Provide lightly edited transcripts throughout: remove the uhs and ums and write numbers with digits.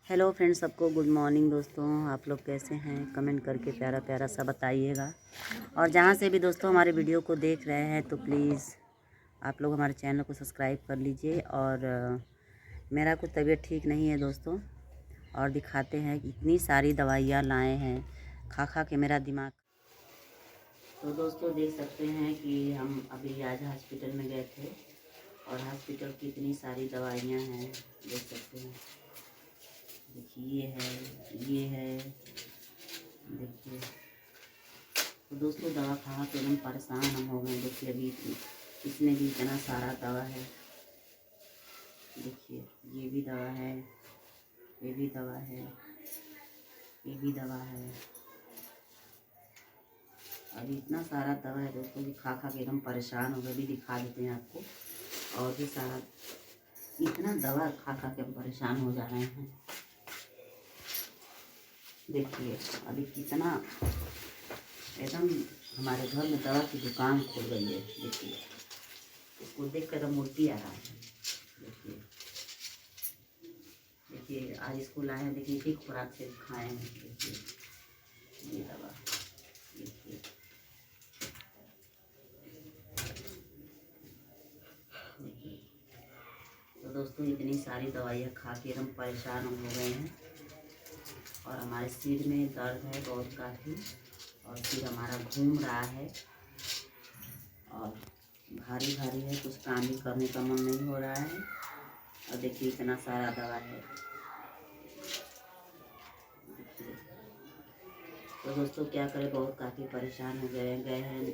Hello friends, सबको good morning. दोस्तों आप लोग कैसे हैं? कमेंट करके प्यारा प्यारा सा बताइएगा। और जहाँ से भी दोस्तों हमारे वीडियो को देख रहे हैं तो प्लीज़ आप लोग हमारे चैनल को सब्सक्राइब कर लीजिए। और मेरा कुछ तबीयत ठीक नहीं है दोस्तों, और दिखाते हैं कि इतनी सारी दवाइयाँ लाए हैं, खा खा के मेरा दिमाग। तो दोस्तों देख सकते हैं कि हम अभी आज हॉस्पिटल में गए थे और हॉस्पिटल की इतनी सारी दवाइयाँ हैं, देख सकते हैं। देखिए ये है देखिए। तो दोस्तों दवा खा के एकदम परेशान हम हो गए। देखिए अभी इसमें भी इतना सारा दवा है। देखिए ये भी दवा है, ये भी दवा है, ये भी दवा है। अभी इतना सारा दवा है दोस्तों कि खा खा के एकदम परेशान हो गए। भी दिखा देते हैं आपको, और भी सारा इतना दवा खा खा के हम परेशान हो जा रहे हैं। देखिए अभी कितना एकदम हमारे घर में दवा की दुकान खुल गई है। देखिए इसको देख कर उल्टी आ रहा है। देखिए देखिए आज स्कूल आए हैं, देखिए ठीक खुराक से खाए हैं। देखिए ये दवा, देखिए तो दोस्तों इतनी सारी दवाइयाँ खा के हम परेशान हो गए हैं। और हमारे सिर में दर्द है बहुत काफ़ी, और सिर हमारा घूम रहा है और भारी भारी है। कुछ काम भी करने का मन नहीं हो रहा है। और देखिए इतना सारा दवा है। तो दोस्तों क्या करें, बहुत काफ़ी परेशान हो गए हैं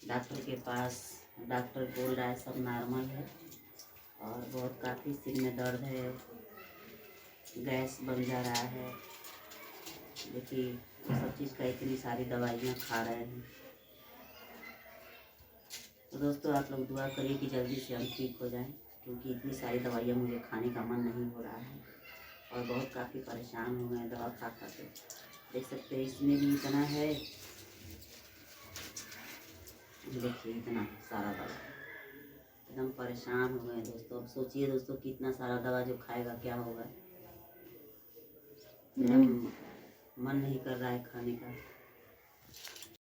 डॉक्टर के पास। डॉक्टर बोल रहा है सब नॉर्मल है, और बहुत काफ़ी सिर में दर्द है, गैस बन जा रहा है। देखिए सब चीज़ का इतनी सारी दवाइयाँ खा रहे हैं। तो दोस्तों आप लोग दुआ करिए कि जल्दी से हम ठीक हो जाएं, क्योंकि इतनी सारी दवाइयाँ मुझे खाने का मन नहीं हो रहा है और बहुत काफ़ी परेशान हो गए दवा खा खा के। देख सकते हैं इसमें भी इतना है। देखिए इतना सारा दवा, एकदम परेशान हो गए दोस्तों। अब सोचिए दोस्तों कितना सारा दवा जो खाएगा क्या होगा। मन नहीं कर रहा है खाने का।